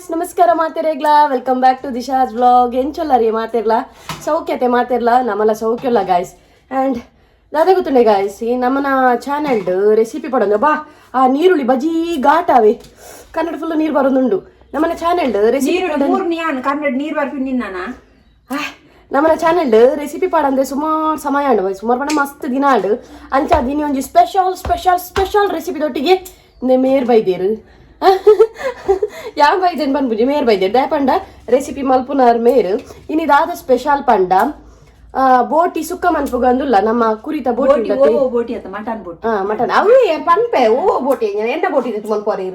guys, ನಮಸ್ಕಾರ ಮಾತೆರೆಗ್ಲಾ welcome back to ದಿಶಾಸ್ vlog ಎಂಚೊಲ್ಲರಿ ಮಾತೆರ್ಲಾ ಸೌಖ್ಯತೆ ಮಾತೆರ್ಲಾ ನಮ್ಮಲ್ಲ ಸೌಖ್ಯಲ್ಲ ಗಾಯ್ಸ್ ಆ್ಯಂಡ್ ದಾದ ಗೊತ್ತುಂಡೆ ಗಾಯ್ಸ್ ಈ ನಮ್ಮನ ಚಾನೆಲ್ಡ್ ರೆಸಿಪಿ ಪಡೋದು ಬಾ ಆ ನೀರುಳ್ಳಿ ಬಜಿ ಘಾಟಾವೆ ಕನ್ನಡ ಫುಲ್ ನೀರು ಬರೋದುಂಡು ನಮ್ಮನ ಚಾನೆಲ್ಡ್ ರೆಸಿಪಿ ಕನ್ನಡ ನೀರು ಬರ್ಪಿನ ನಮ್ಮನ ಚಾನೆಲ್ಡ್ ರೆಸಿಪಿ ಪಾಡಂದ್ರೆ ಸುಮಾರು ಸಮಯ ಅಂಡು ಸುಮಾರು ಪಡ ಮಸ್ತ್ ದಿನ ಅಂಡು ಅಂಚ ದಿನ ಒಂಜಿ ಸ್ಪೆಷಲ್ ರೆಸಿಪಿ ದೊಟ್ಟಿಗೆ ಮೇರ್ ಬೈದೇರು ಯಾವ ಬೈದೇನು ಬಂದ್ಬಿಡಿ ಮೇರ್ ಬೈದೇರು ದೇ ಪಂಡ ರೆಸಿಪಿ ಮಲ್ಪುನಾರ್ ಮೇರು ಇನ್ನಿದಾದ ಸ್ಪೆಷಲ್ ಪಂಡ ಬೋಟಿ ಸುಕ್ಕ ಮನ್ಪುಗಂದುಲ್ಲ ನಮ್ಮ ಕುರಿತ ಬೋಟಿ ಬೋಟಿ ಅಂತ ಮಟನ್ ಬೋಟಿ ಮಟನ್ ಅವೇ ಪನ್ಪೆ ಓ ಬೋಟಿ ಎಂತ ಬೋಟಿ ಮನ್ಪೋರಿ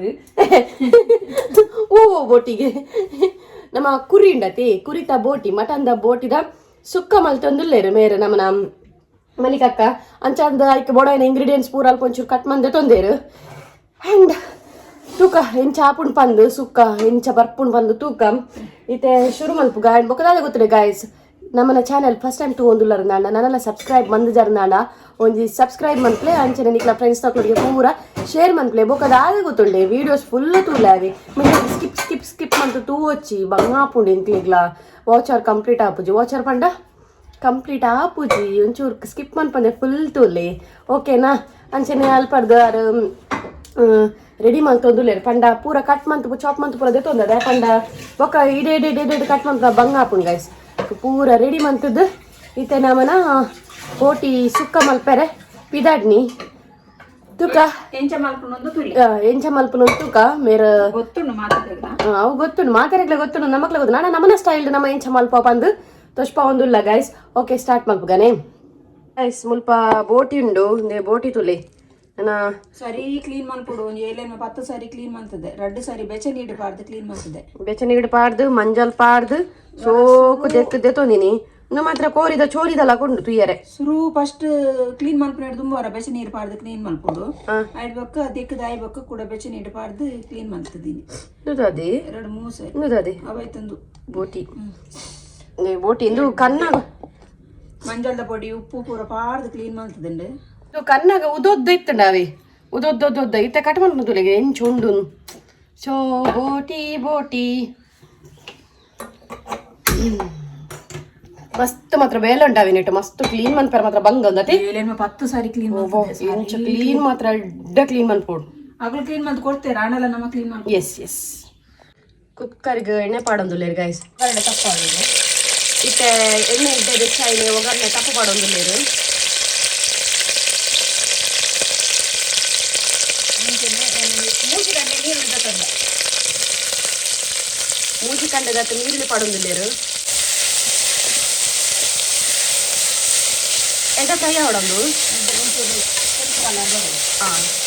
ಓ ಬೋಟಿಗೆ ನಮ್ಮ ಕುರಿ ಉಂಡತಿ ಕುರಿತ ಬೋಟಿ ಮಟನ್ದ ಬೋಟಿದ ಸುಕ್ಕ ಮಲ್ತೊಂದುಲ್ಲೇರು ಮೇರು ನಮ್ಮನ ಮಲಿಕಕ್ಕ ಅಂಚಂದ ಐಕ್ ಬೋಡೈನ ಇಂಗ್ರೀಡಿಯೆಂಟ್ಸ್ ಪೂರ ಅಲ್ಪ ಒಂಚೂರು ಕಟ್ ಮಂದೆ ತೊಂದೇರು ಆ್ಯಂಡ್ ತೂಕ ಎಂಚ ಹಾಪುಂಡು ಪಂದು ಸುಕ್ಕ ಎಂಚ ಬರ್ಪುಂಡು ಪಂದು ತೂಕ ಇತ್ತೆ ಶುರು ಮಲ್ಪುಗ ಆ್ಯಂಡ್ ಬೊಕ್ಕದಾದ ಗೊತ್ತಿದೆ ಗಾಯ್ಸ್ ನಮ್ಮನ ಚಾನೆಲ್ ಫಸ್ಟ್ ಟೈಮ್ ತೂಂದುಲ್ಲರು ನಾಂಡ ನನ್ನೆಲ್ಲ ಸಬ್ಸ್ಕ್ರೈಬ್ ಮಂದು ಜರ್ನಾಂಡ ಒಂಜಿ ಸಬ್ಸ್ಕ್ರೈಬ್ ಮನ್ಪ್ಲೆ ಅಂಚನೆ ನಿಕ್ಲ ಫ್ರೆಂಡ್ಸ್ ತಕ್ಕೊಳಿಗೆ ಪೂರ ಶೇರ್ ಮನ್ಪ್ಲೆ ಬೊಕ್ಕದಾದ ಗೊತ್ತುಂಡೆ ವೀಡಿಯೋಸ್ ಫುಲ್ ತೂಲಾವಿ ಸ್ಕಿಪ್ ಮಂತು ತೂ వచ్చి ಬಂಗಾಪುಂಡು ಎಂಕ್ಲಿಗ್ಲ ವಾಚರ್ ಕಂಪ್ಲೀಟ್ ಆಪುಜಿ ವಾಚರ್ ಪಂಡ ಕಂಪ್ಲೀಟ್ ಆಪುಜಿ ಒಂಚೂರು ಸ್ಕಿಪ್ ಮನ್ಪಂದೆ ಫುಲ್ ತೂಲಿ ಓಕೆನಾ ಅಂಚನೆ ಅಲ್ಪರ್ದು ಅದು ರೆಡಿ ಮಲ್ತೊಂದುಲ್ಲೇರು ಪಂಡ ಪೂರ ಕಟ್ ಮಂತು ಚಾಪ್ ಮಂತು ಪೂರ ದೆತ್ತೊಂದದೆ ಪಂಡ ಬೊಕ್ಕ ಇಡೇ ಕಟ್ ಮಂತು ಬಂಗಾಪುಂಡು ಗೈಸ್ ಪೂರ ರೆಡಿ ಮಂತದ್ದು ಇತ್ತೆ ನಮ್ಮನ ಬೋಟಿ ಸುಕ್ಕ ಮಲ್ಪೆರೆ ಪಿದಾಡ್ನಿ ತೂಕ ಎಂಚ ಮಲ್ಪುನೊಂದು ತೂಕ ಮೇರ ಅವು ಗೊತ್ತುಂಡು ಮಾತಾಡ್ಲೆ ಗೊತ್ತುಂಡು ನಮಕ್ಲೆ ಗೊತ್ತು ನಾನ ನಮ್ಮನ ಸ್ಟೈಲ್ ನಮ್ಮ ಎಂಚ ಮಲ್ಪ ಪಂದು ತೊಷ್ಪ ಒಂದುಲ್ಲ ಗೈಸ್ ಓಕೆ ಸ್ಟಾರ್ಟ್ ಮಲ್ಪುಗನೆ ಗೈಸ್ ಮುಲ್ಪ ಬೋಟಿ ಉಂಡು ಬೋಟಿ ತುಲೆ ಸರಿ ಕ್ಲೀನ್ ಮಾಡ್ಕೊಡು ಒಂದು 7-10 ಸಾರಿ ಕ್ಲೀನ್ ಮಾಡ್ತದೆ 2 ಸಾರಿ ಬೆಚ್ಚ ನೀಡು ಪಾಡ್ದು ಕ್ಲೀನ್ ಮಾಡ್ತದೆ ಬೆಚ್ಚ ನೀಡು ಪಾಡ್ದು ಮಂಜಲ್ ಪಾಡ್ದು ಸೋಕು ದೆತ್ತೊಂದಿನಿ ಇನ್ನು ಮಾತ್ರ ಕೋರಿದ ಚೋರಿದಲ್ಲ ಕೊಂಡು ತುಯ್ಯರೆ ಶುರು ಫಸ್ಟ್ ಕ್ಲೀನ್ ಮಲ್ಪನೇಡು ತುಂಬಾರ ಬೆಚ್ಚ ನೀರು ಪಾಡ್ದು ಕ್ಲೀನ್ ಮಲ್ಪೋಡು ಆಯ್ಡ್ಬೇಕು ದಿಕ್ಕದ ಆಯ್ಬೇಕು ಕೂಡ ಬೆಚ್ಚ ನೀರು ಪಾಡ್ದು ಕ್ಲೀನ್ ಮಾಡ್ತಿದ್ದೀನಿ ನುದದಿ 2-3 ಸಾರಿ ನುದದಿ ಅವೈತಂದು ಬೋಟಿ ಬೋಟಿ ಇಂದು ಕನ್ನ ಮಂಜಲ್ದ ಪೊಡಿ ಉಪ್ಪು ಪೂರ ಪಾಡ್ದು ಕ್ಲೀನ್ ಮಾಡ್ತದಂಡೆ ಕನ್ನಾಗ ಉದೊದ್ದ ಇತ್ತಂಡಾವಿ ಉದೊದ್ದೊದ್ದೊದ್ದ ಇತ್ತ ಕಟ್ ಮಾಡ್ಕೊಂಡುಲೆಗೆ ಎಂಚು ಉಂಡು ಸೊ ಬೋಟಿ ಮಸ್ತ್ ಮಾತ್ರ ಬೇಲೆ ಉಂಟಾವಿ ನೆಟ್ಟು ಮಸ್ತ್ ಕ್ಲೀನ್ ಮನ್ಪೇರ ಮಾತ್ರ ಬಂಗ ಒಂದತಿ 10 ಸಾರಿ ಕ್ಲೀನ್ ಎಂಚ ಕ್ಲೀನ್ ಮಾತ್ರ ಎಡ್ಡ ಕ್ಲೀನ್ ಮನ್ಪೋಡು ಅಗಳು ಕ್ಲೀನ್ ಮಾಡಿ ಕೊಡ್ತೇವೆ ರಾಣೆಲ್ಲ ನಮ್ಮ ಕ್ಲೀನ್ ಮಾಡಿ ಎಸ್ ಕುಕ್ಕರ್ಗೆ ಎಣ್ಣೆ ಪಾಡೊಂದುಲ್ಲೇರು ಗೈಸ್ ಒಗ್ಗರಣೆ ತಪ್ಪಾಗಿದೆ ಇತ್ತೆ ಎಣ್ಣೆ ಇದ್ದೆ ಬೆಚ್ಚಾಯಿಲೆ ಒಗ್ಗರಣೆ ತಪ್ಪು ಪಾಡೊಂದುಲ್ಲೇರು ಮೂಜಿ ಕಂಡದತ್ತು ನೀರುಳ್ಳಿ ಪಾಡೊಂದುಲ್ಲೇರು ಎಂತ ಫ್ರೈ ಆವಡೊಂದು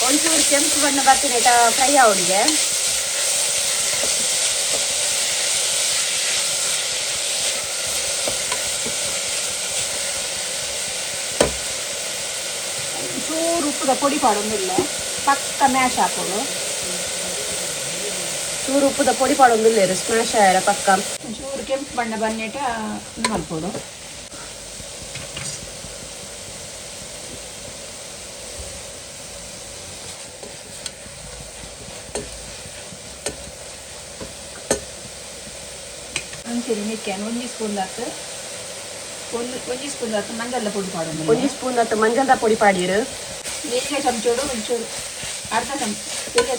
ಒಂಚೂರು ಕೆಂಪು ಬಣ್ಣ ಬರ್ತೀನಿ ಫ್ರೈ ಆವಡಿಗೆ ಚೂರು ಉಪ್ಪುದ ಪೊಡಿ ಪಾಡೊಂದಿಲ್ಲ ಪಕ್ಕ ಮ್ಯಾಶ್ ಹಾಕೋದು ಚೂರು ಉಪ್ಪುದ ಪೊಡಿ ಪಾಡೊಂದಿಲ್ಲೇರು ಸ್ಮ್ಯಾಶ್ ಆಯ್ರ ಪಕ್ಕ ಚೂರು ಕೆಂಪು ಬಣ್ಣ ಬನ್ನಿಟ ಮಲ್ಪೋಡು ಅಂತೀನಿ ಮಿಕ್ಕೇನು 1 ಸ್ಪೂನ್ ಹತ್ತು ಮಂಜಲ್ದ ಪೊಡಿ ಪಾಡೋದು 1 ಸ್ಪೂನ್ ಹತ್ತು ಮಂಜಲ್ದ ಪೊಡಿ ಪಾಡಿರು ನೀರಿಗೆ ಚಮಚೋಡು ಒಂಚೂರು ಅರ್ಧ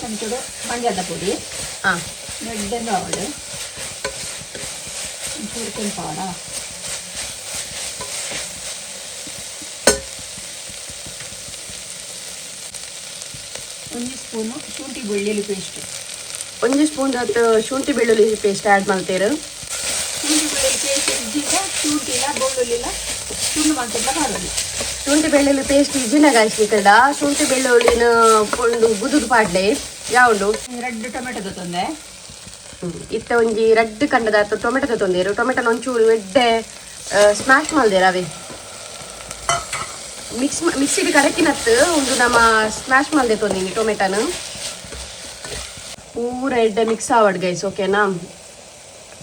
ಚಮಚೋಡು ಮಂಜಲ್ದ ಪೊಡಿ ನೆಡ್ಡೆಂದು ಆವಡು ಒಂಚೂರು ಕೆಂಪಾಡ 1 ಸ್ಪೂನು ಶುಂಠಿ ಬೆಳ್ಳುಳ್ಳಿ ಪೇಸ್ಟ್ 1 ಸ್ಪೂನ್ ಹತ್ತು ಶುಂಠಿ ಬೆಳ್ಳುಳ್ಳಿ ಪೇಸ್ಟ್ ಆ್ಯಡ್ ಮಾಡ್ತೇರು ಶುಂಠಿ ಬೆಳ್ಳುಳ್ಳಿ ಪೇಸ್ಟ್ ಇದ್ದಿದ್ದ ಶುಂಠಿ ಇಲ್ಲ ಬೆಳ್ಳುಳ್ಳಿಲ್ಲ ತುಂಡು ಮಾಡ್ತಿಲ್ಲ ಮಾಡೋದು ಶುಂಠಿ ಬೆಳ್ಳುಳ್ಳಿ ಪೇಸ್ಟ್ ಇಜ್ಜಿನ ಗಾಯಿಸ್ಲಿಕ್ಕದ ಶುಂಠಿ ಬೆಳ್ಳುಳ್ಳಿನ ಕೊಂಡು ಗುದುದು ಪಾಡ್ಲೆ ಯಾವುದು ರೆಡ್ ಟೊಮೆಟೊ ತೊಂದೆ ಇತ್ತ ಒಂಜಿ ರೆಡ್ ಕಂಡದ ಟೊಮೆಟೊ ತೊಂದೇರು ಟೊಮೆಟೊನ ಒಂಚೂರು ಎಡ್ಡೆ ಸ್ಮ್ಯಾಶ್ ಮಾಡ್ದೇರು ಅವೇ ಮಿಕ್ಸಿಡ್ ಕರಕಿನತ್ತು ಒಂದು ನಮ್ಮ ಸ್ಮ್ಯಾಶ್ ಮಾಡ್ದೆ ತೊಂದಿನಿ ಟೊಮೆಟೊನ ಪೂರ ಎಡ್ಡೆ ಮಿಕ್ಸ್ ಆವಡ್ ಗೈಸ್ ಓಕೆನಾ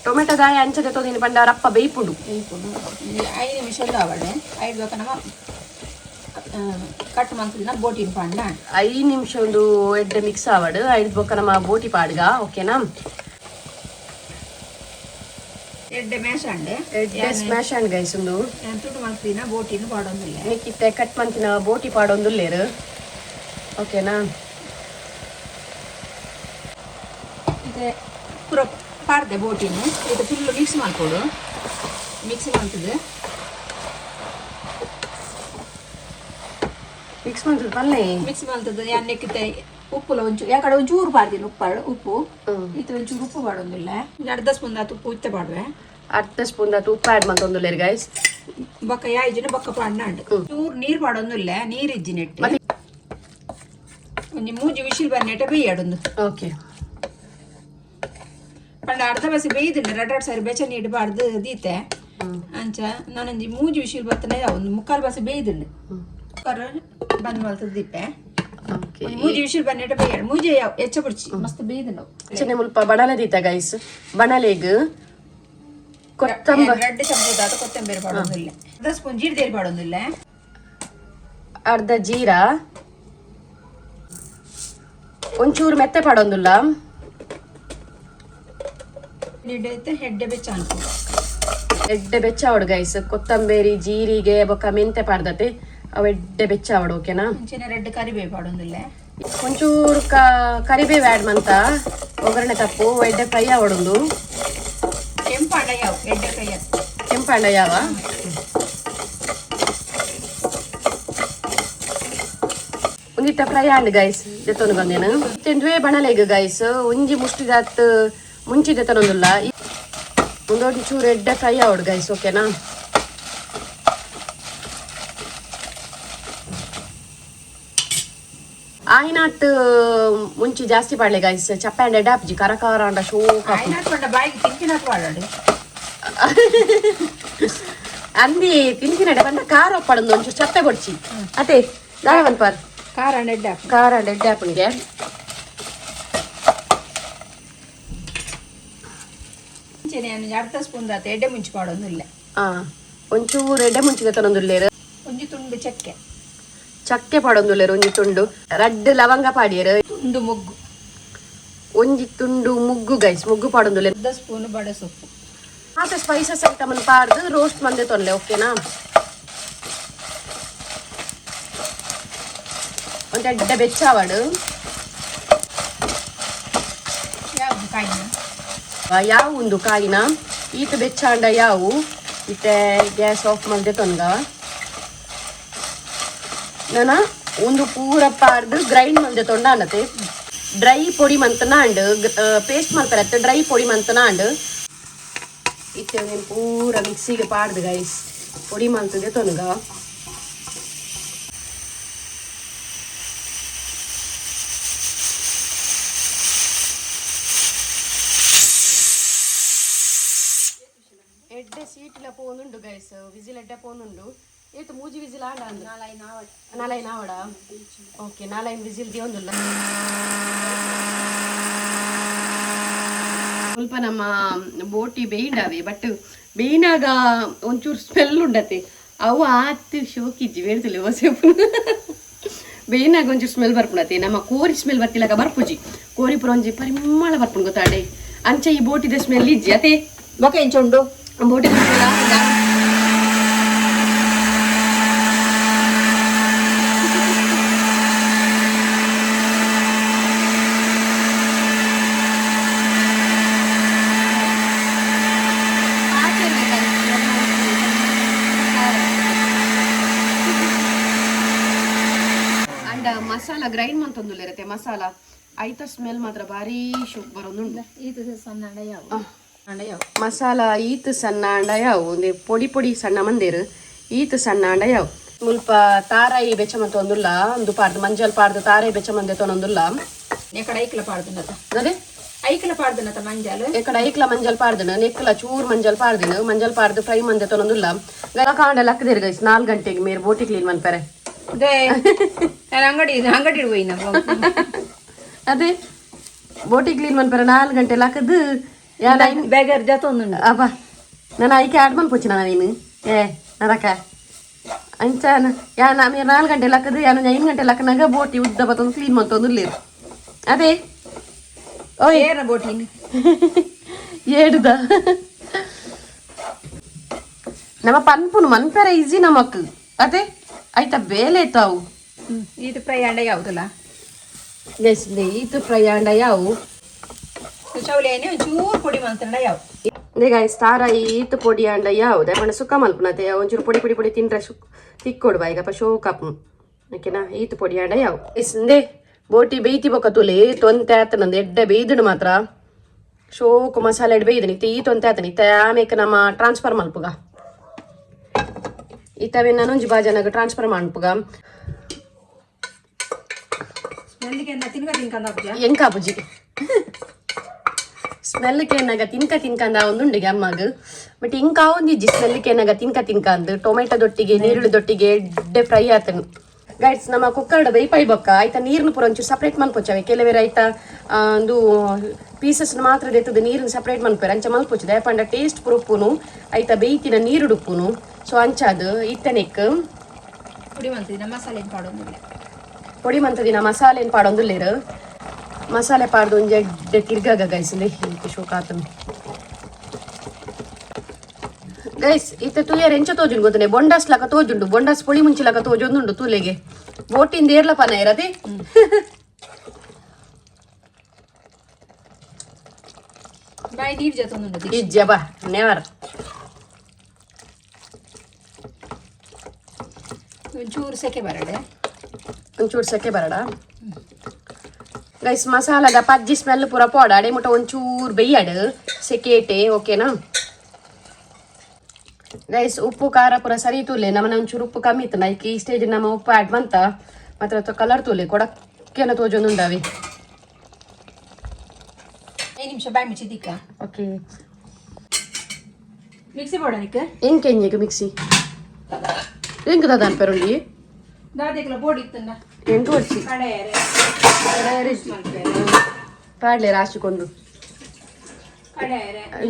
ಟೊಮೆಟೊದ ಅಂಚದೆ ತೊಂದಿನಿ ಪಂಡ ರಪ್ಪ ಬೇಯ್ಪುಡು 5 ನಿಮಿಷದ ಆವಡೆ 5 ಬೇಕ ನಮ್ಮ ಕಟ್ ಮಂತ್ಲಿನ ಬೋಟಿನ ಪಾಂಡ 5 ನಿಮಿಷ ಒಂದು ಎಡ್ಡೆ ಮಿಕ್ಸ್ ಆವಡು 5 ಬೊಕ್ಕ ನಮ್ಮ ಬೋಟಿ ಪಾಡ್ಗ ಓಕೆನಾ ಎಡ್ಡೆ ಮ್ಯಾಶ್ ಅಂಡೆ ಎಡ್ಡೆ ಸ್ಮ್ಯಾಶ್ ಅಂಡ್ ಗೈಸ್ ಒಂದು ತುಡು ಮಾಡ್ತೀನ ಬೋಟಿನ ಪಾಡೊಂದಿಲ್ಲ ನಿಕ್ಕಿತ್ತೆ ಕಟ್ ಮಂತಿನ ಬೋಟಿ ಪಾಡೊಂದುಲ್ಲೇರು ಓಕೆನಾ ಇದೆ ಪೂರ ಪಾಡ್ದೆ ಬೋಟಿನ ಇದು ಫುಲ್ ಮಿಕ್ಸ್ ಮಾಡ್ಕೊಡು ಮಿಕ್ಸ್ ಮಾಡ್ತದೆ ಮಿಕ್ಸ್ ಮಾಡ್ತದೆ ಪಲ್ಲೆ ಮಿಕ್ಸ್ ಮಾಡ್ತದೆ ಎಣ್ಣೆಕ್ಕಿತ್ತೆ ಉಪ್ಪುಲ ಒಂಚೂರು ಯಾಕಡೆ ಒಂಚೂರು ಪಾಡ್ತೀನಿ ಉಪ್ಪು ಇದು ಒಂಚೂರು ಉಪ್ಪು ಪಾಡೊಂದಿಲ್ಲ ಅರ್ಧ ಸ್ಪೂನ್ ಆತು ಉಪ್ಪು ಇತ್ತೆ ಪಾಡ್ವೆ ಅರ್ಧ ಸ್ಪೂನ್ ಆತು ಉಪ್ಪು ಆ್ಯಡ್ ಮಾಡ್ತೊಂದುಲ್ಲೇರು ಗೈಸ್ ಬೊಕ್ಕ ಯಾಯ್ಜಿನ ಬೊಕ್ಕ ಪಾಡ್ನ ಅಂಡು ಚೂರು ನೀರು ಪಾಡೊಂದಿಲ್ಲ ನೀರು ಇಜ್ಜಿನೆಟ್ಟು ಒಂಜಿ ಮೂಜಿ ವಿಶಿಲ್ ಬನ್ನೆಟ ಬೇಯಡೊಂದು ಓಕೆ ಪಂಡ ಅರ್ಧ ಬಸಿ ಬೇಯ್ದಿಲ್ಲ ಎರಡೆರಡು ಸಾರಿ ಬೆಚ್ಚ ಇಡಬಾರ್ದು ದೀತೆ ಅಂಚ ನಾನೊಂಜಿ ಮೂಜಿ ವಿಶಿಲ್ ಬತ್ತನೆ ಒಂದು ಮುಕ್ಕಾಲು ಬಸಿ ಬೇಯ್ದಿಲ್ಲ ಕುಕ್ಕರ್ ಬಂದ್ ಮಾಡ್ತದ ದಿಪ್ಪೆ ಮೂಜಿ ವಿಶಿಲ್ ಬನ್ನೆಟ ಬೇಯಡ್ ಮೂಜಿ ಹೆಚ್ಚ ಬಿಡ್ಚಿ ಮಸ್ತ್ ಬೇಯ್ದು ನಾವು ಹೆಚ್ಚನೆ ಮುಲ್ಪ ಬಣಲೆ ದೀತ ಗೈಸ್ ಬಣಲೆಗ್ ಕೊತ್ತಂಬರಿ 2 ಚಮಚ ಆತ ಕೊತ್ತಂಬರಿ ಪಾಡೊಂದಿಲ್ಲ ಅರ್ಧ ಸ್ಪೂನ್ ಜೀರಿಗೆ ಪಾಡೊಂದಿಲ್ಲ ಅರ್ಧ ಜೀರಾ ಒಂಚೂರು ಮೆತ್ತೆ ಪಾಡೊಂದುಲ್ಲ ಹೆಡ್ಡೆ ಬೆಚ್ಚ ಅನ್ಕೊ ಎಡ್ಡೆ ಬೆಚ್ಚ ಅವಡು ಗೈಸ್ ಕೊತ್ತಂಬರಿ ಜೀರಿಗೆ ಬೊಕ್ಕ ಮೆಂತೆ ಪಾಡ್ದತೆ ಅವು ಎಡ್ಡೆ ಬೆಚ್ಚ ಅವಡು ಓಕೆನಾ ಮುಂಚೆನೆ ರೆಡ್ ಕರಿಬೇವು ಪಾಡೊಂದಿಲ್ಲ ಒಂಚೂರು ಕರಿಬೇವು ಆ್ಯಡ್ ಮಂತ ಒಗ್ಗರಣೆ ತಪ್ಪು ಎಡ್ಡೆ ಫ್ರೈ ಅವಡೊಂದು ಕೆಂಪಾಂಡ ಯಾವ ಎಡ್ಡೆ ಫ್ರೈ ಕೆಂಪಂಡ ಯಾವ ಒಂದಿಟ್ಟ ಫ್ರೈ ಆಂಡ್ ಗೈಸ್ ದೆತ್ತೊಂದು ಬಂದೇನು ತಿಂದ್ವೇ ಬಣಲೆಗ್ ಗೈಸ್ ಒಂಜಿ ಮುಷ್ಟಿದಾತ್ ಮುಂಚಿದೆ ತನೊಂದುಲ್ಲ ಒಂದೊಂದು ಚೂರು ಎಡ್ಡೆ ಫ್ರೈ ಅವಡು ಗೈಸ್ ಓಕೆನಾ ಆಯ್ನಾಟ್ ಮುಂಚೆ ಜಾಸ್ತಿ ಪಾಡ್ಲೆ ಗೈಸ್ ಚಪ್ಪ ಅಂಡ್ ಎಡ್ಡೆ ಹಾಪ್ಜಿ ಕರಕಾರ ಅಂಡ ಶೋ ಬಾಯಿಗೆ ತಿಂಕಿನಾತ್ ಪಾಡೋಡು ಅಂದಿ ತಿನ್ಕಿನಡೆ ಬಂದ ಖಾರ ಒಪ್ಪಡೊಂದು ಒಂಚೂರು ಚಪ್ಪೆ ಕೊಡ್ಚಿ ಅದೇ ದಾವನ್ ಪಾರ್ ಖಾರ ಅಂಡ್ ಎಡ್ಡೆ ಖಾರ ಅಂಡ್ ಎಡ್ಡೆ ಹಾಪನ್ಗೆ ಅರ್ಧ ಸ್ಪೂನ್ ಆತ ಎಡ್ಡೆ ಮುಂಚೆ ಪಾಡೊಂದಿಲ್ಲ ಒಂಚೂರು ಎಡ್ಡೆ ಮುಂಚಿದ ತನೊಂದುಲ್ಲೇರು ಒಂಜಿ ತುಂಡು ಚಕ್ಕೆ ಚಕ್ಕೆ ಪಾಡೊಂದುಲ್ಲೇರು ಒಂಜಿ ತುಂಡು ರಡ್ಡ್ ಲವಂಗ ಪಾಡಿಯರು ತುಂಡು ಮೊಗ್ಗು ಒಂಜಿ ತುಂಡು ಮುಗ್ಗು ಗೈಸ್ ಮುಗ್ಗು ಪಾಡೊಂದುಲ್ಲೇರು ಅರ್ಧ ಸ್ಪೂನ್ ಬಡೆ ಸೊಪ್ಪು ಮತ್ತೆ ಸ್ಪೈಸಸ್ ಐಟಮನ್ನು ಪಾಡ್ದು ರೋಸ್ಟ್ ಮಂದೆ ತೊನ್ಲೆ ಓಕೆನಾ ಒಂದು ಎಡ್ಡೆ ಬೆಚ್ಚಾವಡು ಯಾವ್ದು ಕಾಯಿನ ಯಾವ ಒಂದು ಕಾಯಿನ ಈತ ಬೆಚ್ಚಾಂಡ ಯಾವು ಇತ್ತೆ ಗ್ಯಾಸ್ ಆಫ್ ಮಂದೆ ತೊನ್ಗ ನಾನು ಒಂದು ಪೂರ ಪಾಡ್ದು ಗ್ರೈಂಡ್ ಮಂದೆ ತೊಂಡ ಅನ್ನತ್ತೆ ಡ್ರೈ ಪೊಡಿ ಮಂತನ ಅಂಡ್ ಪೇಸ್ಟ್ ಮಾಡ್ತಾರೆ ಡ್ರೈ ಪೊಡಿ ಮಂತನ ಅಂಡ್ ಇತ್ತೆ ನೀನು ಪೂರ ಮಿಕ್ಸಿಗೆ ಪಾಡ್ದು ಗೈಸ್ ಪೊಡಿ ಮಂತದೆ ತೊನ್ಗ ಎಡ್ಡೆ ಸೀಟ್ಲ ಪೋನುಂಡು ಗೈಸ್ ವಿಸಿಲ್ ಎಡ್ಡೆ ಪೋನುಂಡು ಏತು ಮೂಜಿ ವಿಸಿಲ್ ಆಂಡ ನಾಲೈನ್ ಆವಡ ಓಕೆ ನಾಲೈನ್ ವಿಸಿಲ್ ದಿಯೊಂದುಲ್ಲ ಸ್ವಲ್ಪ ನಮ್ಮ ಬೋಟಿ ಬೇಯಿಂಡಾವೆ ಬಟ್ ಬೇಯಿನಾಗ ಒಂಚೂರು ಸ್ಮೆಲ್ ಉಂಡತೆ ಅವು ಆತು ಶೋಕಿಜ್ಜಿ ಬೇಡ್ತಿಲ್ಲ ಹೊಸೆಪು ಬೇಯಿನಾಗ ಒಂಚೂರು ಸ್ಮೆಲ್ ಬರ್ಪುಣತೆ ನಮ್ಮ ಕೋರಿ ಸ್ಮೆಲ್ ಬರ್ತಿಲ್ಲಕ ಬರ್ಪುಜಿ ಕೋರಿ ಪುರ ಒಂಜಿ ಪರಿಮಳ ಬರ್ಪುಣ್ ಗೊತ್ತಾಡೆ ಅಂಚ ಈ ಬೋಟಿದ ಸ್ಮೆಲ್ ಇಜ್ಜಿ ಅತೆ ಬೊಕ ಎಂಚುಂಡು ಬೋಟಿ ಅಂಡ್ ಮಸಾಲ ಗ್ರೈಂಡ್ ಮಂತೊಂದುಲ್ಲ ಇರತ್ತೆ ಮಸಾಲ ಐತ ಸ್ಮೆಲ್ ಮಾತ್ರ ಭಾರಿ ಶೋಕ್ ಬರೋದುಂಡು ಇದು ಸಣ್ಣ ಯಾವ ಮಸಾಲ ಈತ್ ಸಣ್ಣ ಅಂಡ ಯಾವು ಒಂದು ಪೊಡಿ ಪೊಡಿ ಸಣ್ಣ ಮಂದೇರು ಈತ್ ಸಣ್ಣ ಅಂಡ ಯಾವು ಸ್ವಲ್ಪ ತಾರಾಯಿ ಬೆಚ್ಚ ಮಂತೊಂದುಲ್ಲ ಒಂದು ಪಾರ್ದು ಮಂಜಲ್ ಪಾರ್ದು ತಾರಾಯಿ ಬೆಚ್ಚ ಮಂದೆ ತೊನೊಂದುಲ್ಲ ಎಕಡೆ ಐಕ್ಲ ಪಾಡ್ದನತ ಅದೇ ಐಕ್ಲ ಪಾಡ್ದನತ ಮಂಜಲ್ ಎಕಡೆ ಐಕ್ಲ ಮಂಜಲ್ ಪಾರ್ದನ ನೆಕ್ಲ ಚೂರ್ ಮಂಜಲ್ ಪಾರ್ದಿನ ಮಂಜಲ್ ಪಾರ್ದು ಫ್ರೈ ಮಂದೆ ತೊನೊಂದುಲ್ಲ ಗಲ ಕಾಂಡ ಲಕ್ಕದಿರು ಗೈಸ್ 4 ಗಂಟೆಗೆ ಮೇರೆ ಬೋಟಿ ಕ್ಲೀನ್ ಮನ್ಪರೆ ಅದೇ ಅಂಗಡಿ ಹೋಯ್ ನಾವು ಅದೇ ಬೋಟಿ ಕ್ಲೀನ್ ಮನ್ಪರೆ 4 ಗಂಟೆ ಲಕ್ಕದು ಬೇಗರ್ ಜೊತೆ ಅಪ್ಪ ನಾನು ಐಕೆ ಆಡ್ ಮನ್ಪೊಚ್ಚಿ ನೀನು ನರಕ ಅಂಚ ಯಾ ನಮಗೆ 4 ಗಂಟೆ ಲಕ್ಕದು ಯಾನು 5 ಗಂಟೆ ಲಕ್ಕನಾಗ ಬೋಟಿ ಉದ್ದ ಬತ್ತೊಂದು ಕ್ಲೀನ್ ಮಂತೊಂದು ಇಲ್ಲೇರು ಅದೇ ಓಯ್ ಏನ ಬೋಟಿನ ಏಡುದ ನಮ್ಮ ಪನ್ಪುನು ಮನ್ಪೆರ ಈಸಿ ನಮಕ್ ಅದೇ ಆಯ್ತಾ ಬೇಲೆ ತಾವು ಇದು ಪ್ರಯಾಣ ಯಾವುದಲ್ಲ ಗೈಸ್ ಈತು ಪ್ರಯಾಣ ಯಾವು ಚೌಲೇನೆ ಒಂಚೂರು ಪುಡಿ ಮಂತಂಡ ಯಾವ ಗೈಸ್ ತಾರ ಈತು ಪೊಡಿ ಅಂಡ ಯಾವ್ದು ಅಪ್ಪಣ ಸುಕ್ಕ ಮಲ್ಪನತೆ ಒಂಚೂರು ಪೊಡಿ ಪೊಡಿ ಪೊಡಿ ತಿಂದ್ರೆ ತಿಕ್ಕೊಡುವ ಈಗಪ್ಪ ಶೋ ಕಾಪು ಓಕೆನಾ ಈತು ಪೊಡಿ ಅಂಡ ಯಾವು ಇಂದೇ ಬೋಟಿ ಬೇಯ್ತಿ ಬೊಕ್ಕ ತುಲಿ ತೊಂತೆ ಆತನಂದು ಎಡ್ಡೆ ಬೇಯ್ದನು ಮಾತ್ರ ಶೋಕು ಮಸಾಲೆ ಎಡ್ ಬೇಯ್ದನಿ ಈ ತೊಂತೆ ಆತನಿ ಆಮೇಲೆ ನಮ್ಮ ಟ್ರಾನ್ಸ್ಫರ್ ಮಲ್ಪುಗ ಈತವೇ ನಾನೊಂಜಿ ಬಾಜನಾಗ ಟ್ರಾನ್ಸ್ಫರ್ ಮಾಡ್ಪುಗ ಎಂಕಾಪುಜಿ ಸ್ಮೆಲ್ಗೆ ಏನಾಗ ತಿನ್ಕಂದ ಒಂದುಂಡಿಗೆ ಅಮ್ಮಗ ಬಟ್ ಇಂಕ ಒಂದಿಜ್ಜಿ ಸ್ಮೆಲ್ಗೆ ಏನಾಗ ತಿನ್ಕಂದು ಟೊಮೆಟೊದೊಟ್ಟಿಗೆ ನೀರುಳ್ಳಿದೊಟ್ಟಿಗೆ ಎಡ್ಡೆ ಫ್ರೈ ಆತನು ಗೈಡ್ಸ್ ನಮ್ಮ ಕುಕ್ಕರ್ಡ್ ಬೇಯ್ಪೈ ಬೊಕ್ಕ ಆಯ್ತಾ ನೀರ್ನ ಪೂರ ಒಂಚೂರು ಸಪ್ರೇಟ್ ಮಲ್ಪೊಚ್ಚವೆ ಕೆಲವೇರು ಆಯ್ತಾ ಒಂದು ಪೀಸಸ್ ಮಾತ್ರ ಎತ್ತದ ನೀರನ್ನ ಸಪ್ರೇಟ್ ಮಲ್ಪೇರು ಅಂಚ ಮಲ್ಪೊಚ್ಚದೆ ಪಂಡ ಟೇಸ್ಟ್ ಪುರ ಉಪ್ಪುನು ಆಯ್ತಾ ಬೇಯ್ತಿನ ನೀರು ಉಪ್ಪುನು ಸೊ ಅಂಚಾದು ಇತ್ತನೆಕ್ ಪುಡಿ ಮಂತಿನ ಮಸಾಲೆ ಪಾಡೋದಿಲ್ಲ ಪೊಡಿ ಮಂತದಿನ ಮಸಾಲೆ ಏನು ಪಾಡೊಂದುಲ್ಲೇರು ಮಸಾಲೆ ಪಾಡ್ದು ಒಂಜಿ ಎಡ್ಡೆ ತಿರ್ಗಾಗ ಗೈಸ್ ಶೋಕ ಆತನು ಗೈಸ್ ಇತ್ತ ತುಲಿಯರ್ ಎಂಚ ತೋಜುಂಡು ಗೊತ್ತನೆ ಬೊಂಡಾಸ್ ಲಕ ತೋಜುಂಡು ಬೊಂಡಾಸ್ ಪೊಳಿ ಮುಂಚಿ ಲಕ ತೋಜೊಂದುಂಡು ತುಲೆಗೆ ಬೋಟಿಂದ ಏರ್ಲ ಪನ ಇರದೆ ಬಾಯ್ ನೀರ್ ಜೊತೆ ಇಜ್ಜ ಬಾ ನೆವರ್ ಒಂಚೂರು ಸೆಕೆ ಬರಡೆ ಒಂಚೂರು ಸೆಕೆ ಬರಡ ಗೈಸ್ ಮಸಾಲಾಗ ಪಜ್ಜಿ ಸ್ಮೆಲ್ ಪೂರ ಪೋಡ ಅಡೆ ಮುಟ್ಟ ಒಂಚೂರು ಬೆಯ್ಯಾಡು ಸೆಕೇಟೆ ಓಕೆನಾ ಗೈಸ್ ಉಪ್ಪು ಖಾರ ಪೂರ ಸರಿ ತೂಲೆ ನಮ್ಮನೆ ಒಂಚೂರು ಉಪ್ಪು ಕಮ್ಮಿ ಇತ್ತು ನೈಕ್ ಈ ಸ್ಟೇಜ್ ನಮ್ಮ ಉಪ್ಪು ಆ್ಯಡ್ ಬಂತ ಮಾತ್ರ ಕಲರ್ ತೂಲೆ ಕೊಡಕ್ಕೆನ ತೋಜೊಂದು ಉಂಡಾವಿ 5 ನಿಮಿಷ ಬಾಯ್ ಮುಚ್ಚಿ ದಿಕ್ಕ ಓಕೆ ಮಿಕ್ಸಿ ಬೋಡನಿಕ್ಕೆ ಎಂಗೆ ಮಿಕ್ಸಿ ಹೆಂಗ್ ದಾದ ಪೆರುಳ್ಳಿ ದಾದೆಗ್ಲ ಬೋಡಿ ಇತ್ತಂಡ 8 ವರ್ಷ ಪಾಡ್ಲೆ ರಾಶಿಕೊಂಡು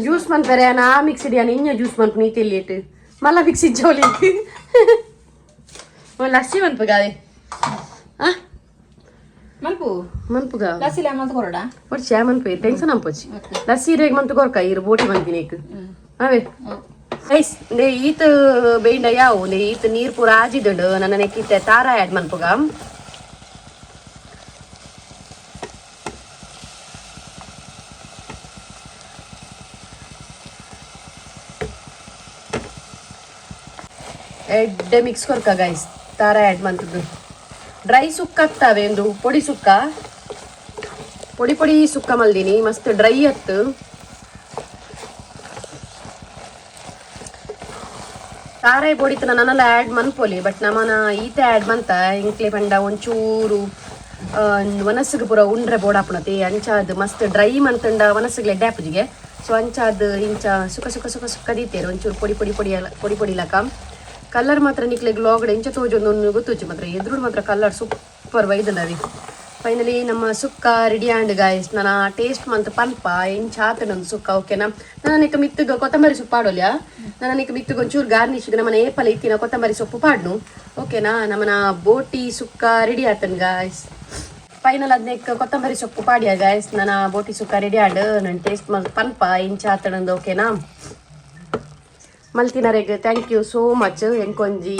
ಜ್ಯೂಸ್ ಮನ್ಪೆರೆ ನಾ ಮಿಕ್ಸಿ ಡಿಯಾನ ಇನ್ನ ಜ್ಯೂಸ್ ಮನ್ಪು ನೀ ತೆಲ್ಲಿಟ್ಟು ಮಲ್ಲ ಮಿಕ್ಸಿ ಜೋಲಿ ಲಸ್ಸಿ ಮನ್ಪುಗಾದೆ ಆ ಮಲ್ಪು ಮನ್ಪುಗ ಲಸ್ಸಿಲ ಮಂತ್ ಕೊರಡ ವರ್ಷ ಮನ್ಪು ಟೆನ್ಷನ್ ಅಂಪೊಚ್ಚಿ ಲಸ್ಸಿ ರೇಗ್ ಮಂತು ಕೊರ್ಕ ಇರು ಬೋಟಿ ಮನ್ಪಿನಿ ಅವೇ ಐಸ್ ಈತ ಬೇಂಡ ಯಾವು ಈತ ನೀರ್ ಪೂರ ಆಜಿದುಂಡು ನನ್ನ ನೆಕ್ಕಿತ್ತೆ ತಾರ ಆ್ಯಡ್ ಮನ್ಪುಗ ಎಡ್ಡೆ ಮಿಕ್ಸ್ ಕೊರ್ಕ ಗೈಸ್ ತಾರ ಆ್ಯಡ್ ಮಂತದ್ದು ಡ್ರೈ ಸುಕ್ಕ ಆಗ್ತಾವೆ ಒಂದು ಪೊಡಿ ಸುಕ್ಕ ಪೊಡಿ ಸುಕ್ಕ ಮಲ್ದಿನಿ ಮಸ್ತ್ ಡ್ರೈ ಹತ್ತು ತಾರಾಯಿ ಪೊಡಿತನ ನನ್ನೆಲ್ಲ ಆ್ಯಡ್ ಮನ್ಪೊಲಿ ಬಟ್ ನಮ್ಮನ ಈತ ಆ್ಯಡ್ ಮಂತ ಇಂಕ್ಲೆ ಪಂಡ ಒಂಚೂರು ವನಸ್ಸಿಗೆ ಪೂರ ಉಂಡ್ರೆ ಬೋಡಾಪುಣತಿ ಅಂಚಾದ್ ಮಸ್ತ್ ಡ್ರೈ ಮಂತಂಡ ವನಸ್ಸಿಗೆ ಎಡ್ಡೆ ಆಪುಜಿಗೆ ಸೊ ಅಂಚಾದ್ ಇಂಚ ಸುಕ್ಕ ದೀತೇರು ಒಂಚೂರು ಪೊಡಿ ಲಕ ಕಲರ್ ಮಾತ್ರ ನಿಕ್ಲೆ ಗ್ಲಾಗಡೆ ಇಂಚ ತೋಜೊಂದು ಗೊತ್ತುಚ್ಚು ಮಾತ್ರ ಎದುರು ಮಾತ್ರ ಕಲರ್ ಸೂಪರ್ ವೈದನರಿ ಫೈನಲಿ ನಮ್ಮ ಸುಕ್ಕ ರೆಡಿ ಆಂಡ್ ಗಾಯ್ಸ್ ನನ್ನ ಟೇಸ್ಟ್ ಮಂತ್ ಪನ್ಪ ಇಂಚ ಆತನೊಂದು ಸುಕ್ಕ ಓಕೆನಾ ನನಗೆ ಮಿತ್ತಗ ಕೊತ್ತಂಬರಿ ಸೊಪ್ಪು ಪಾಡೋಲ್ಯಾ ನನಗೆ ಮಿತ್ತಗ ಒಂಚೂರು ಗಾರ್ನಿಶ್ಗೆ ನಮ್ಮನೆ ಏಪಲ್ ಇತ್ತಿನ ಕೊತ್ತಂಬರಿ ಸೊಪ್ಪು ಪಾಡ್ನು ಓಕೆನಾ ನಮ್ಮನ ಬೋಟಿ ಸುಕ್ಕ ರೆಡಿ ಆತನ್ ಗಾಯ್ಸ್ ಫೈನಲ್ ಅದಕ್ಕೆ ಕೊತ್ತಂಬರಿ ಸೊಪ್ಪು ಪಾಡ್ಯ ಗಾಯ್ಸ್ ನನ್ನ ಬೋಟಿ ಸುಕ್ಕ ರೆಡಿ ಆಡ್ ನನ್ನ ಟೇಸ್ಟ್ ಮಂತ್ ಪನ್ಪ ಇಂಚ ಆತನೊಂದು ಓಕೆನಾ ಮಲ್ತಿನರೆಗೆ ಥ್ಯಾಂಕ್ ಯು ಸೋ ಮಚ್ ಎಂಕೊಂಜಿ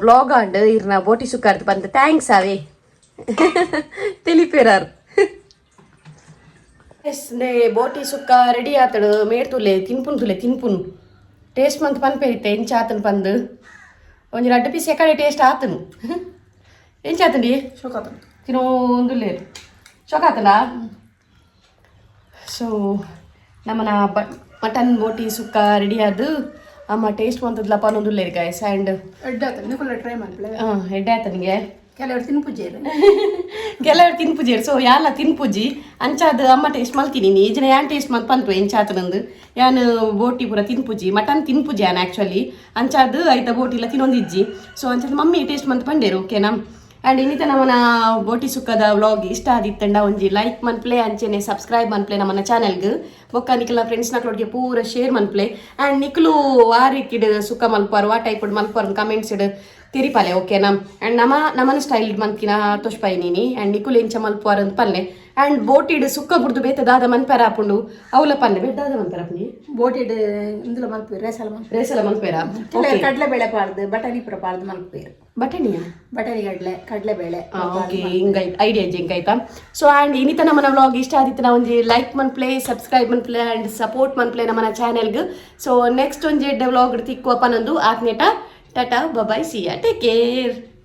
ವ್ಲಾಗ್ ಆಂಡ್ ಇರ್ನ ಬೋಟಿ ಸುಕ್ಕಾರ್ದು ಬಂದು ಥ್ಯಾಂಕ್ಸ್ ಅವೇ ತಿಳಿಪೇರಾರ್ ಎಸ್ ನೇ ಬೋಟಿ ಸುಕ್ಕ ರೆಡಿ ಆತಡು ಮೇಡ್ ತುಲೆ ತಿನ್ಪುನು ಟೇಸ್ಟ್ ಮಂತ್ ಪನ್ಪೇರಿತ್ತೆ ಎಂಚ ಆತನು ಪಂದು ಒಂಜಿ 2 ಪೀಸ್ ಎಕಡೆ ಟೇಸ್ಟ್ ಆತನು ಎಂಚ ಆತಂಡಿ ಶೋಕಾತ ತಿನ್ನೋಂದುಲ್ಲೆ ಶೋಕಾತಲ್ಲ ಸೊ ನಮ್ಮನ ಮಟನ್ ಬೋಟಿ ಸುಕ್ಕ ರೆಡಿ ಆದು ಅಮ್ಮ ಟೇಸ್ಟ್ ಮಂತದ್ಲ ಪನ್ನೊಂದುಲ್ಲೆ ಗೈಸ್ ಆ್ಯಂಡ್ ಟ್ರೈ ಮಾಡ್ಲೇ ಎಡ್ಡೆ ಆತನಿಗೆ ಕೆಲವರು ತಿನ್ಪುಜೇರು ಸೊ ಯಾಲ ತಿನ್ಪುಜಿ ಅಂಚಾದ ಅಮ್ಮ ಟೇಸ್ಟ್ ಮಲ್ತೀನಿ ಈಜಿನ ಯಾನ್ ಟೇಸ್ಟ್ ಮಲ್ತ್ ಪಂತು ಎಂಚಾತನಂದು ಯಾನ್ ಬೋಟಿ ಪೂರ ತಿನ್ಪುಜಿ ಮಟನ್ ತಿನ್ಪುಜಿ ಯಾನ್ ಆ್ಯಕ್ಚುಲಿ ಅಂಚಾದ ಆಯ್ತಾ ಬೋಟಿಲ ತಿನ್ನೊಂದಿಜ್ಜಿ ಸೊ ಅಂಚಾದ ಮಮ್ಮಿ ಟೇಸ್ಟ್ ಮಂತ್ ಪಂಡೇರು ಓಕೆನಾ ಆ್ಯಂಡ್ ಇನ್ನಿತ ನಮ್ಮನ ಬೋಟಿ ಸುಕ್ಕದ ವ್ಲಾಗ್ ಇಷ್ಟ ಆದಿತ್ತಂಡ ಒಂಜಿ ಲೈಕ್ ಮನ್ಪ್ಲೆ ಅಂಚೆನೆ ಸಬ್ಸ್ಕ್ರೈಬ್ ಮನ್ಪ್ಲೆ ನಮ್ಮನ ಚಾನೆಲ್ಗೆ ಬೊಕ್ಕ ನಿಕ್ಲ ಫ್ರೆಂಡ್ಸ್ ನಕ್ಲೊಟ್ಟಿಗೆ ಪೂರ ಶೇರ್ ಮನ್ಪ್ಲೆ ಆ್ಯಂಡ್ ನಿಕ್ಲು ಆ ರೀತಿಡ್ ಸುಕ್ಕ ಮಲ್ಪಾರು ಆ ಟೈಪ್ ಮಲ್ಪಾರು ಕಮೆಂಟ್ಸ್ ಇಡ್ ತಿರಿಪಾಲೆ ಓಕೆನಾ ಆ್ಯಂಡ್ ನಮ್ಮನ ಸ್ಟೈಲ್ ಮನ್ಕಿನ ತೋಷ್ಪಾಯಿ ನೀನಿ ಆ್ಯಂಡ್ ನಿಕುಲ್ ಎಂಚ ಮಲ್ಪಾರು ಅಂತ ಪಲ್ಲೆ ಅಂಡ್ ಬೋಟಿಡ್ ಸುಕ್ಕ ಬುಡ್ದು ಬೇತದಾದ ಮನ್ಪೆರ ಆಪುಂಡು ಅವಲ ಪಲ್ಲೆ ಬೆದ್ದಾದ ಮನ್ಪೆರ ಆಪುನಿ ಬೋಟಿಡ್ ಇಂದುಲ ಮಲ್ಪೇರು ರೇಸಲ ಮನ್ಪೆರ ಕಡ್ಲೆಬೇಳೆ ಪಾಡ್ದು ಬಟಾಣಿ ಪುರ ಪಾಡ್ದು ಮಲ್ಪೇರು ಬಟಾಣಿಯ ಬಟಾಣಿ ಕಡ್ಲೆಬೇಳೆ ಓಕೆ ಹಿಂಗೈ ಐಡಿಯಾ ಹಿಂಗಾಯ್ತಾ ಸೊ ಆ್ಯಂಡ್ ಇನ್ನಿತ ನಮ್ಮನ ವ್ಲಾಗ್ ಇಷ್ಟ ಆದಿತ್ತು ನಾವು ಒಂಜಿ ಲೈಕ್ ಮನ್ಪ್ಲೆ ಸಬ್ಸ್ಕ್ರೈಬ್ ಮನ್ಪ್ಲೆ ಆ್ಯಂಡ್ ಸಪೋರ್ಟ್ ಮನ್ಪ್ಲೆ ನಮ್ಮನ ಚಾನೆಲ್ಗೆ ಸೊ ನೆಕ್ಸ್ಟ್ ಒಂಜಿ ಎಡ್ಡೆ ವ್ಲಾಗ್ ತಿಕ್ಕುವ ಪನೊಂದು ಆತ್ನೇಟ ಟಾಟಾ ಬಾಯ್ ಸಿಯಾ ಟೇಕ್ ಕೇರ್.